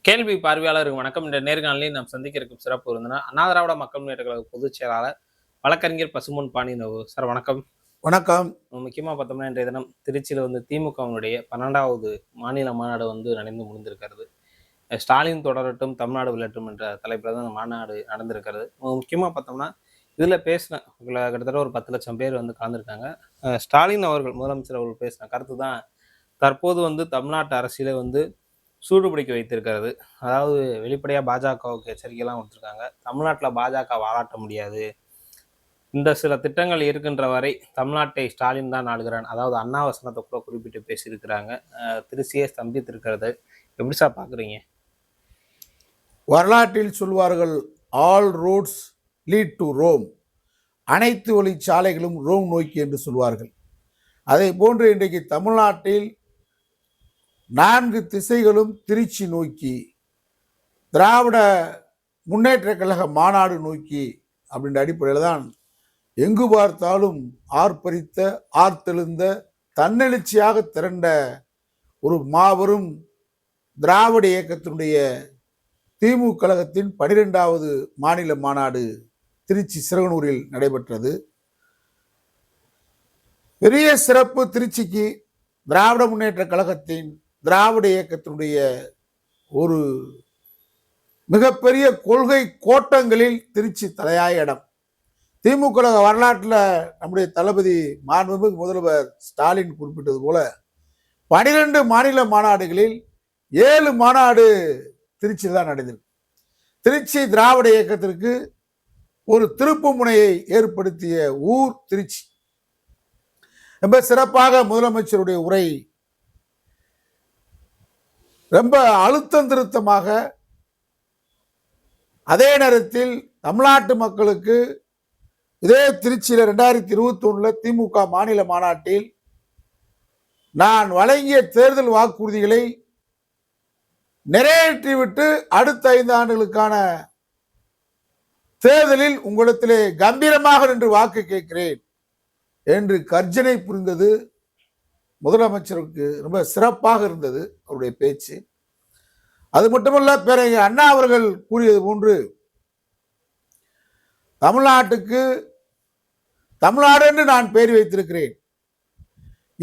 கேள்வி பார்வையாளருக்கு வணக்கம். இந்த நேர்காணலில் நாம் சந்திக்க இருக்கும் சிறப்பு விருந்தினர் அண்ணா திராவிட மக்கள் முன்னேற்ற கழக பொதுச் செயலாளர் வழக்கறிஞர் பசும்பொன் பாண்டியன் சார் வணக்கம். வணக்கம். முக்கியமாக பார்த்தோம்னா இன்றைய தினம் திருச்சியில் திமுகவினுடைய 12வது மாநில மாநாடு நடந்து முடிந்திருக்கிறது. ஸ்டாலின் தொடரட்டும் தமிழ்நாடு விளையாட்டும் என்ற தலைப்பில் தான் அந்த மாநாடு நடந்திருக்கிறது. முக்கியமாக பார்த்தோம்னா இதில் பேசின கிட்டத்தட்ட ஒரு 10 லட்சம் பேர் கலந்துருக்காங்க. ஸ்டாலின் அவர்கள் முதலமைச்சர் அவர்கள் பேசின கருத்து தான் தற்போது தமிழ்நாட்டு அரசியலை சூடுபிடிக்க வைத்திருக்கிறது. அதாவது வெளிப்படையாக பாஜகவுக்கு எச்சரிக்கைலாம் கொடுத்துருக்காங்க. தமிழ்நாட்டில் பாஜக வாழாட்ட முடியாது, இந்த சில திட்டங்கள் இருக்கின்ற வரை தமிழ்நாட்டை ஸ்டாலின் தான் ஆளுகிறான், அதாவது அண்ணா வசனத்தை கூட குறிப்பிட்டு பேசியிருக்கிறாங்க. திருச்சியே ஸ்தம்பித்திருக்கிறது. எப்படி சார் பார்க்குறீங்க? வரலாற்றில் சொல்வார்கள், all roads lead to Rome, அனைத்து வழி சாலைகளும் ரோம் நோக்கி என்று சொல்வார்கள். அதை போன்று இன்றைக்கு தமிழ்நாட்டில் 4 திசைகளும் திருச்சி நோக்கி, திராவிட முன்னேற்ற கழக மாநாடு நோக்கி அப்படின்ற அடிப்படையில் தான் எங்கு பார்த்தாலும் ஆர்ப்பரித்த, ஆர்த்தெழுந்த, தன்னெழுச்சியாக திரண்ட ஒரு மாபெரும் திராவிட இயக்கத்தினுடைய திமுக கழகத்தின் 12வது மாநில மாநாடு திருச்சி சிறுவனூரில் நடைபெற்றது. பெரிய சிறப்பு. திருச்சிக்கு திராவிட முன்னேற்ற கழகத்தின் திராவிட இயக்கத்தினுடைய ஒரு மிகப்பெரிய கொள்கை கோட்டங்களில் திருச்சி தலையாய இடம். திமுக கழக வரலாற்றில் நம்முடைய தளபதி மாண்புமிகு முதல்வர் ஸ்டாலின் குறிப்பிட்டது போல 12 மாநில மாநாடுகளில் 7 மாநாடு திருச்சியில் தான் நடந்திருக்கு. திருச்சி திராவிட இயக்கத்திற்கு ஒரு திருப்பு முனையை ஏற்படுத்திய ஊர் திருச்சி. ரொம்ப சிறப்பாக முதலமைச்சருடைய உரை ரொம்ப அழுத்தம் திருத்தமாக, அதே நேரத்தில் தமிழ்நாட்டு மக்களுக்கு இதே திருச்சியில் 2021 திமுக மாநில மாநாட்டில் நான் வழங்கிய தேர்தல் வாக்குறுதிகளை நிறைவேற்றிவிட்டு அடுத்த 5 ஆண்டுகளுக்கான தேர்தலில் உங்களிடத்திலே கம்பீரமாக நின்று வாக்கு கேட்கிறேன் என்று கர்ஜனை புரிந்தது. முதலமைச்சருக்கு ரொம்ப சிறப்பாக இருந்தது அவருடைய பேச்சு. அது மட்டுமல்ல, பிறகு அண்ணா அவர்கள் கூறியது போன்று தமிழ்நாட்டுக்கு தமிழ்நாடு என்று நான் பெயர் வைத்திருக்கிறேன்,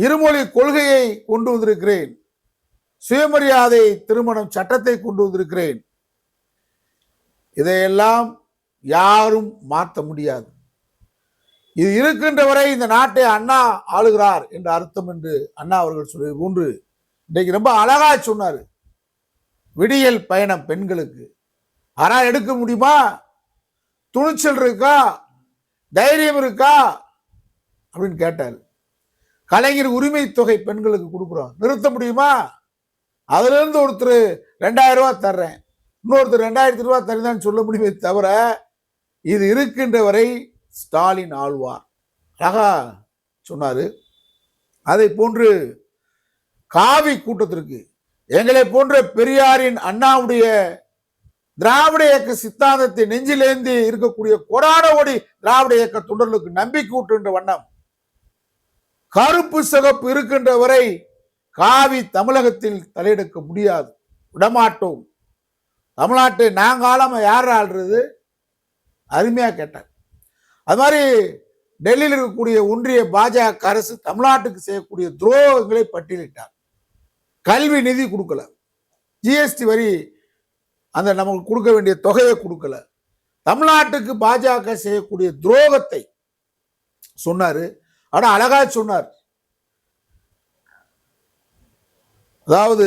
இருமொழி கொள்கையை கொண்டு வந்திருக்கிறேன், சுயமரியாதை திருமணம் சட்டத்தை கொண்டு வந்திருக்கிறேன், இதையெல்லாம் யாரும் மாற்ற முடியாது. இது இருக்கின்ற வரை இந்த நாட்டை அண்ணா ஆளுகிறார் என்ற அர்த்தம் என்று அண்ணா அவர்கள் சொல்வது போன்று இன்றைக்கு ரொம்ப அழகா சொன்னார். விடியல் பயணம் பெண்களுக்கு ஆனால் எடுக்க முடியுமா? துணிச்சல் இருக்கா, தைரியம் இருக்கா அப்படின்னு கேட்டார். கலைஞர் உரிமை தொகை பெண்களுக்கு கொடுக்குறோம், நிறுத்த முடியுமா? அதுல இருந்து ஒருத்தர் 2000 ரூபாய் தர்றேன், இன்னொருத்தர் 2000 ரூபாய் தருதான் சொல்ல முடியுமே தவிர, இது இருக்கின்ற வரை ஸ்டாலின் ஆழ்வார். அழகா சொன்னாரு. அதை போன்று காவி கூட்டத்திற்கு எங்களை போன்ற பெரியாரின் அண்ணாவுடைய திராவிட இயக்க சித்தாந்தத்தை நெஞ்சிலேந்தி இருக்கக்கூடிய கொடான ஓடி திராவிட இயக்க தொண்டர்களுக்கு நம்பிக்கை ஊட்டுகின்ற வண்ணம் கருப்பு சிகப்பு இருக்கின்ற வரை காவி தமிழகத்தில் தலையெடுக்க முடியாது, விடமாட்டோம். தமிழ்நாட்டை நாங்காலமா யார் ஆள்றது? அருமையா கேட்டார். அது மாதிரி டெல்லியில் இருக்கக்கூடிய ஒன்றிய பாஜக அரசு தமிழ்நாட்டுக்கு செய்யக்கூடிய துரோகங்களை பட்டியலிட்டார். கல்வி நிதி கொடுக்கல, ஜிஎஸ்டி வரி அந்த நமக்கு கொடுக்க வேண்டிய தொகையை கொடுக்கல, தமிழ்நாட்டுக்கு பாஜக செய்யக்கூடிய துரோகத்தை சொன்னாரு. ஆனா அழகா சொன்னார். அதாவது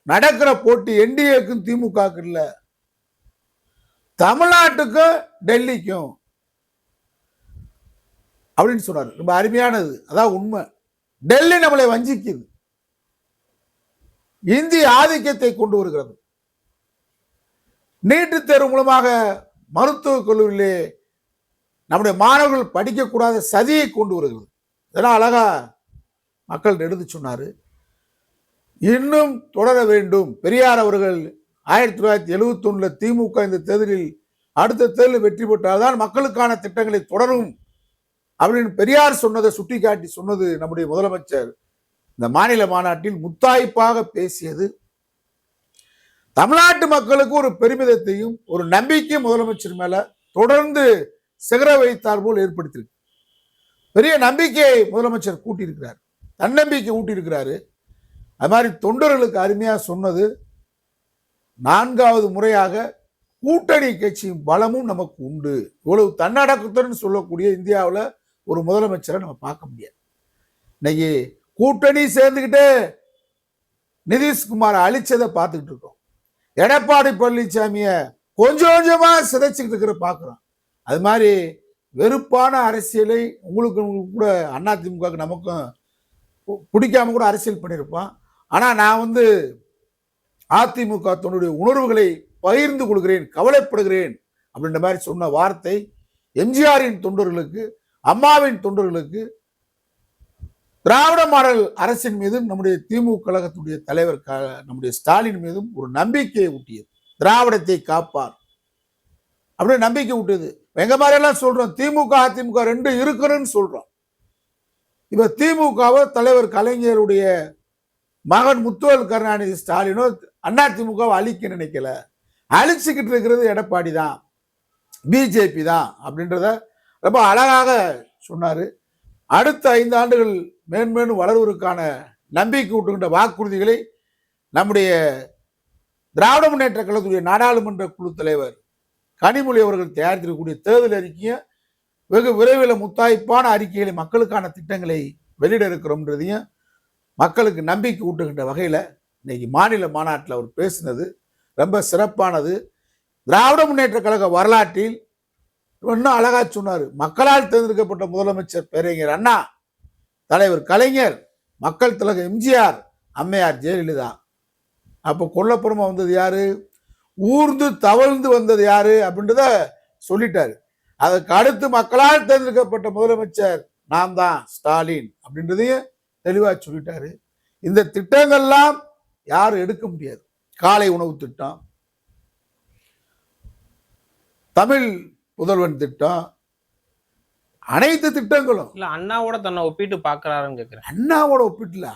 நடக்கிற போட்டி என்டிஏக்கும் திமுகவுக்கு இல்ல, தமிழ்நாட்டுக்கும் டெல்லிக்கும் அப்படின்னு சொன்னார். ரொம்ப அருமையானது. அதான் உண்மை. டெல்லி நம்மளை வஞ்சிக்குது, இந்திய ஆதிக்கத்தை கொண்டு வருகிறது. நீட்டு தேர்வு மூலமாக மருத்துவக் கல்லூரியிலே நம்முடைய மாணவர்கள் படிக்கக்கூடாத சதியை கொண்டு வருகிறது. இதெல்லாம் அழகா மக்கள் எடுத்து சொன்னாரு. இன்னும் தொடர வேண்டும். பெரியார் அவர்கள் 1971 திமுக இந்த தேர்தலில் அடுத்த தேர்தலில் வெற்றி பெற்றால்தான் மக்களுக்கான திட்டங்களை தொடரும் அப்படின்னு பெரியார் சொன்னதை சுட்டிக்காட்டி சொன்னது நம்முடைய முதலமைச்சர் இந்த மாநில மாநாட்டில் முத்தாய்ப்பாக பேசியது. தமிழ்நாட்டு மக்களுக்கு ஒரு பெருமிதத்தையும் ஒரு நம்பிக்கை முதலமைச்சர் மேல தொடர்ந்து சிகர வைத்தார் போல் ஏற்படுத்தியிருக்கு. பெரிய நம்பிக்கையை முதலமைச்சர் கூட்டியிருக்கிறார், தன்னம்பிக்கை ஊட்டியிருக்கிறாரு. அது மாதிரி தொண்டர்களுக்கு அருமையா சொன்னது, 4வது முறையாக கூட்டணி கட்சியும் பலமும் நமக்கு உண்டு. இவ்வளவு தன்னடக்கத்துடன் சொல்லக்கூடிய இந்தியாவில் ஒரு முதலமைச்சரை நம்ம பார்க்க முடியாது. இன்னைக்கு கூட்டணி சேர்ந்துக்கிட்டு நிதிஷ்குமார் அழிச்சதை பார்த்துக்கிட்டு இருக்கோம். எடப்பாடி பழனிசாமிய கொஞ்சம் கொஞ்சமா சிதைச்சுக்கிட்டு இருக்கிற பார்க்கிறோம். அது மாதிரி வெறுப்பான அரசியலை உங்களுக்கு கூட அதிமுக நமக்கும் பிடிக்காம கூட அரசியல் பண்ணியிருப்பான். ஆனா நான் அதிமுக தன்னுடைய உணர்வுகளை பகிர்ந்து கொள்கிறேன், கவலைப்படுகிறேன் அப்படின்ற மாதிரி சொன்ன வார்த்தை எம்ஜிஆரின் தொண்டர்களுக்கு, அம்மாவின் தொண்டர்களுக்கு, திராவிட மாடல் அரசின் மீதும் நம்முடைய திமுக கழகத்துடைய தலைவர் நம்முடைய ஸ்டாலின் மீதும் ஒரு நம்பிக்கையை ஊட்டியது. திராவிடத்தை காப்பார் அப்படின்னு நம்பிக்கை ஊட்டியது. எங்க மாதிரி எல்லாம் சொல்றோம், திமுக அதிமுக ரெண்டு இருக்கணும்னு சொல்றோம். இப்ப திமுகவை தலைவர் கலைஞருடைய மகன் முத்துவேல் கருணாநிதி ஸ்டாலினோ அதிமுகவை அழிக்க நினைக்கல, அழிச்சுக்கிட்டு இருக்கிறது எடப்பாடி தான், பிஜேபி தான் அப்படின்றத ரொம்ப அழகாக சொன்னாரு. அடுத்த 5 ஆண்டுகள் மேன்மேலும் வளர்வதற்கான நம்பிக்கை ஊட்டுகின்ற வாக்குறுதிகளை நம்முடைய திராவிட முன்னேற்ற கழகத்துடைய நாடாளுமன்ற குழு தலைவர் கனிமொழி அவர்கள் தயாரித்திருக்கக்கூடிய தேர்தல் அறிக்கையை வெகு விரைவில் முத்தாய்ப்பான அறிக்கைகளை, மக்களுக்கான திட்டங்களை வெளியிட இருக்கிறோம்ன்றதையும் மக்களுக்கு நம்பிக்கை ஊட்டுகின்ற வகையில் இன்னைக்கு மாநில மாநாட்டில் அவர் பேசினது ரொம்ப சிறப்பானது. திராவிட முன்னேற்ற கழக வரலாற்றில் இன்னும் அழகா சொன்னார், மக்களால் தேர்ந்தெடுக்கப்பட்ட முதலமைச்சர் பேரறிஞர் அண்ணா, தலைவர் கலைஞர், மக்கள் தலைவர் எம்ஜிஆர், அம்மையார் ஜெயலலிதா. அப்போ கொல்லப்புறமா வந்தது யாரு, ஊர்ந்து தவழ்ந்து வந்தது யாரு அப்படின்றத சொல்லிட்டாரு. அதற்கு அடுத்து மக்களால் தேர்ந்தெடுக்கப்பட்ட முதலமைச்சர் நான் தான், ஸ்டாலின் அப்படின்றதையும் தெளிவா சொல்லிட்டாரு. இந்த திட்டங்கள்லாம் யாரும் எடுக்க முடியாது. காலை உணவு திட்டம், தமிழ் புதல்வன் திட்டம், அனைத்து திட்டங்களும் இல்ல அண்ணாவோட தன்னை ஒப்பிட்டு பாக்குறாருன்னு கேக்குறேன். அண்ணாவோட ஒப்பிட்டுல,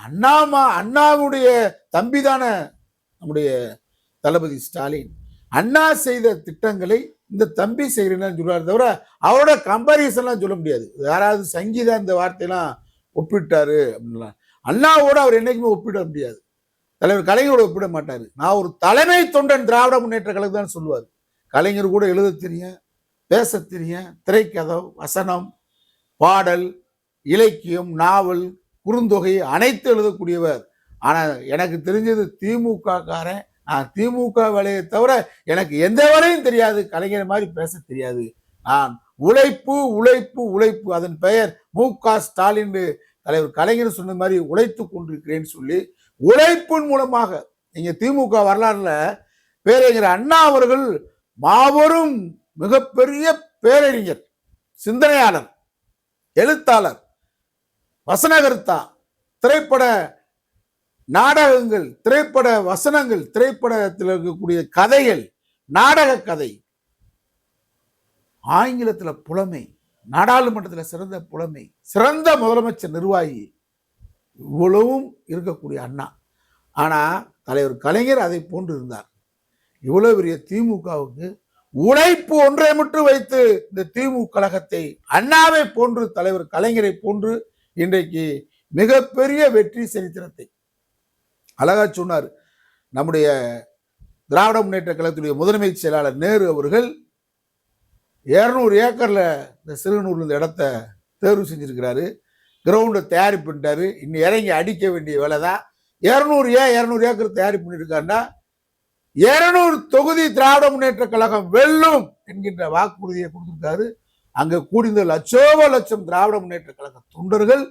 அண்ணாவுடைய தம்பி தானே நம்முடைய தளபதி ஸ்டாலின். அண்ணா செய்த திட்டங்களை இந்த தம்பி செய்கிறேன்னு சொல்றாரு தவிர அவரோட கம்பாரிசன்லாம் சொல்ல முடியாது. யாராவது சங்கீதா இந்த வார்த்தையெல்லாம் ஒப்பிட்டாரு அப்படின்லாம் அண்ணாவோட அவர் என்னைக்குமே ஒப்பிட முடியாது. தலைவர் கலைஞரோட ஒப்பிட மாட்டாரு. நான் ஒரு தலைமை தொண்டன் திராவிட முன்னேற்ற கழகம் தான் சொல்லுவார். கலைஞர் கூட எழுத தெரியும், பேச தெரியும், திரைக்கதை, வசனம், பாடல், இலக்கியம், நாவல், குறுந்தொகை அனைத்து எழுதக்கூடியவர். ஆனால் எனக்கு தெரிஞ்சது திமுக காரன், நான் திமுக வேலையை தவிர எனக்கு எந்த வேலையும் தெரியாது, கலைஞர் மாதிரி பேச தெரியாது. நான் உழைப்பு உழைப்பு உழைப்பு, அதன் பெயர் மு.க. ஸ்டாலின் தலைவர் கலைஞர் சொன்ன மாதிரி உழைத்து கொண்டிருக்கிறேன்னு சொல்லி உழைப்பின் மூலமாக நீங்க திமுக வரலாறுல பேரறிஞர் அண்ணா அவர்கள் மாபெரும் மிகப்பெரிய பேரறிஞர், சிந்தனையாளர், எழுத்தாளர், வசனகர்த்தா, திரைப்பட நாடகங்கள், திரைப்பட வசனங்கள், திரைப்படத்தில் இருக்கக்கூடிய கதைகள், நாடக கதை, ஆங்கிலத்தில் புலமை, நாடாளுமன்றத்தில் சிறந்த புலமை, சிறந்த முதலமைச்சர் நிர்வாகி, இவ்வளவும் இருக்கக்கூடிய அண்ணா. ஆனா தலைவர் கலைஞர் அதை போன்று இருந்தார். இவ்வளவு பெரிய திமுகவுக்கு உழைப்பு ஒன்றை மட்டும் வைத்து இந்த திமுக கழகத்தை அண்ணாவை போன்று, தலைவர் கலைஞரை போன்று இன்றைக்கு மிகப்பெரிய வெற்றி சரித்திரத்தை அழகா சொன்னார். நம்முடைய திராவிட முன்னேற்ற கழகத்துடைய முதன்மை செயலாளர் நேரு அவர்கள் 200 ஏக்கர்ல இந்த சிறுநூறு இந்த இடத்த தேர்வு செஞ்சிருக்கிறாரு. கிரவுண்டை தயாரி பண்ணிட்டாரு. இன்னும் இறங்கி அடிக்க வேண்டிய வேலை தான். 200 ஏக்கர் தயாரி பண்ணியிருக்காருன்னா 200 தொகுதி திராவிட முன்னேற்ற கழகம் வெல்லும் என்கின்ற வாக்குறுதியை கொடுத்திருக்காரு. அங்க கூடிந்த லட்சம் திராவிட முன்னேற்ற கழக தொண்டர்கள்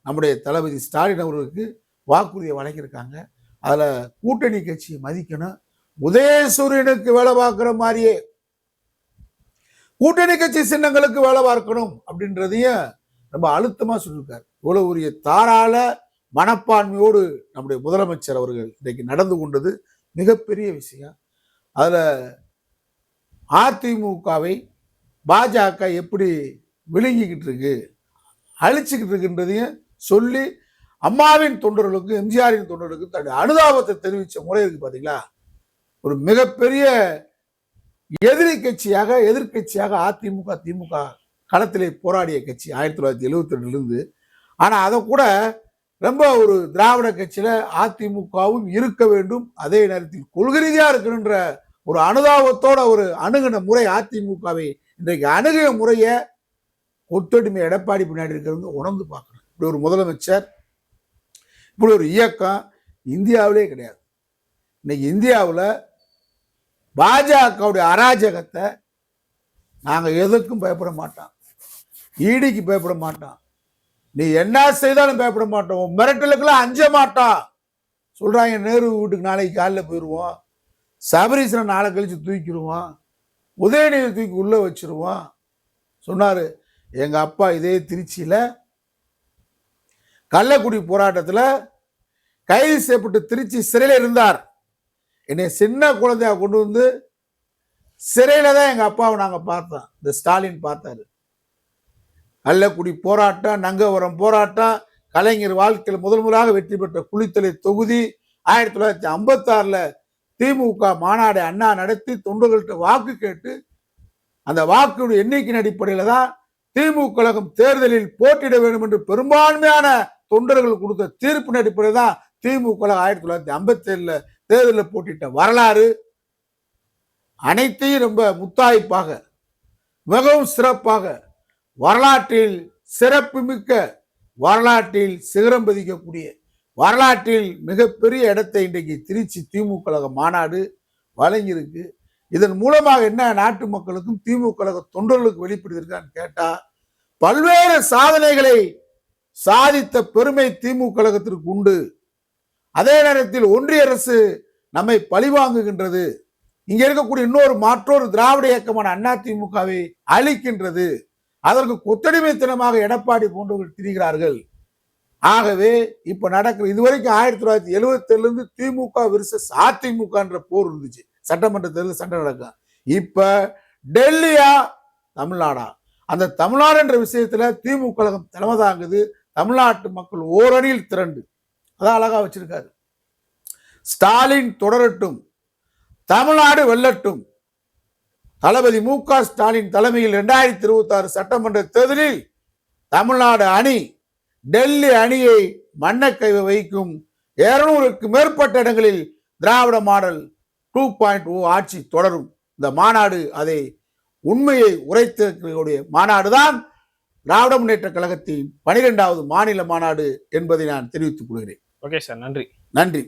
நம்முடைய தளபதி ஸ்டாலின் அவர்களுக்கு வாக்குறுதியை வழங்கியிருக்காங்க. அதுல கூட்டணி கட்சியை மதிக்கணும். உதயசூரியனுக்கு வேலை பார்க்கிற மாதிரியே கூட்டணி கட்சி சின்னங்களுக்கு வேலை பார்க்கணும் அப்படின்றதையும் ரொம்ப அழுத்தமா சொல்லியிருக்காரு. இவ்வளவு உரிய தாராள மனப்பான்மையோடு நம்முடைய முதலமைச்சர் அவர்கள் இன்றைக்கு நடந்து கொண்டது மிகப்பெரிய விஷயம். அதுல அதிமுகவை பாஜக எப்படி விழுங்கிக்கிட்டு இருக்கு, அழிச்சுக்கிட்டு இருக்குன்றதையும் சொல்லி அம்மாவின் தொண்டர்களுக்கும் எம்ஜிஆரின் தொண்டர்களுக்கும் தன்னுடைய அனுதாபத்தை தெரிவித்த முறை இருக்கு பாத்தீங்களா, ஒரு மிகப்பெரிய எதிர்கட்சியாக அதிமுக திமுக களத்திலே போராடிய கட்சி 1972 ஆனா அதை கூட ரொம்ப ஒரு திராவிட கட்சியில அதிமுகவும் இருக்க வேண்டும், அதே நேரத்தில் கொள்கை ரீதியா இருக்கணுன்ற ஒரு அனுதாபத்தோட ஒரு அணுகின முறை அதிமுகவை இன்றைக்கு அணுகிய முறையை கொத்தடிமை எடப்பாடி பின்னாடி இருக்கிறவங்க உணர்ந்து பார்க்கணும். இப்படி ஒரு முதலமைச்சர், இப்படி ஒரு இயக்கம் இந்தியாவிலே கிடையாது. இன்னைக்கு இந்தியாவில் பாஜகவுடைய அராஜகத்தை நாங்கள் எதுக்கும் பயப்பட மாட்டோம், ஈடிக்கு பயப்பட மாட்டோம், நீ என்ன செய்தாலும் பயப்பட மாட்டோம், மிரட்டலுக்கெல்லாம் அஞ்ச மாட்டோம் சொல்றாங்க. நேரு வீட்டுக்கு நாளைக்கு காலையில் போயிடுவோம், சபரீசனை நாளை கழிச்சு தூக்கிடுவோம், உதயநிதி தூக்கி உள்ள வச்சிருவோம் சொன்னாரு. எங்க அப்பா இதே திருச்சியில கள்ளக்குடி போராட்டத்தில் கைது செய்யப்பட்டு திருச்சி சிறையில் இருந்தார். என்னை சின்ன குழந்தையா கொண்டு வந்து சிறையில தான் எங்க அப்பாவை நாங்க பார்த்தோம். இந்த ஸ்டாலின் பார்த்தாரு. கள்ளக்குடி போராட்டம், நங்கவரம் போராட்டம், கலைஞர் வாழ்க்கையில் முதலாக வெற்றி பெற்ற குளித்தலை தொகுதி 1956 திமுக மாநாடு அண்ணா நடத்தி தொண்டர்கள்ட்ட வாக்கு கேட்டு அந்த வாக்குடைய எண்ணிக்கையின் அடிப்படையில் தான் திமுக கழகம் தேர்தலில் போட்டியிட வேண்டும் என்று பெரும்பான்மையான தொண்டர்கள் கொடுத்த தீர்ப்பின் அடிப்படையில் தான் திமுக கழகம் 1957 தேர்தலில் போட்டியிட்ட வரலாறு அனைத்தையும் ரொம்ப முத்தாய்ப்பாக மிகவும் சிறப்பாக வரலாற்றில் சிறப்புமிக்க வரலாற்றில் சிகரம் பதிக்கக்கூடிய வரலாற்றில் மிகப்பெரிய இடத்தை இன்றைக்கு திருச்சி திமுக கழக மாநாடு வழங்கியிருக்கு. இதன் மூலமாக என்ன நாட்டு மக்களுக்கும் திமுக கழக தொண்டர்களுக்கு வெளிப்படுத்திருக்கான்னு கேட்டா, பல்வேறு சாதனைகளை சாதித்த பெருமை திமுக கழகத்திற்கு உண்டு. அதே நேரத்தில் ஒன்றிய அரசு நம்மை பழிவாங்குகின்றது. இங்க இருக்கக்கூடிய மற்றொரு திராவிட இயக்கமான அதிமுகவை அழிக்கின்றது. அதற்கு கொத்தடிமைத்தனமாக எடப்பாடி போன்றவர்கள் திரிகிறார்கள். ஆகவே இப்ப நடக்கிற இதுவரைக்கும் 1977 திமுக விர்சஸ் அதிமுக என்ற போர் இருந்துச்சு. சட்டமன்ற தேர்தல் சண்டை நடக்கும். இப்ப டெல்லியா தமிழ்நாடா, அந்த தமிழ்நாடு என்ற விஷயத்துல திமுக கழகம் தலைமை தாங்குது. தமிழ்நாட்டு மக்கள் ஓரணியில் திரண்டு அதான் அழகா வச்சிருக்காரு. ஸ்டாலின் தொடரட்டும், தமிழ்நாடு வெல்லட்டும். தளபதி மு.க. ஸ்டாலின் தலைமையில் 2026 சட்டமன்ற தேர்தலில் தமிழ்நாடு அணி டெல்லி அணியை மண்ணக்கை வைக்கும். 200க்கு மேற்பட்ட இடங்களில் திராவிட மாடல் 2.0 ஆட்சி தொடரும். இந்த மாநாடு அதை உண்மையை உரைத்திருக்கக்கூடிய மாநாடுதான் திராவிட முன்னேற்ற கழகத்தின் 12வது மாநில மாநாடு என்பதை நான் தெரிவித்துக் கொள்கிறேன். ஓகே சார், நன்றி. நன்றி.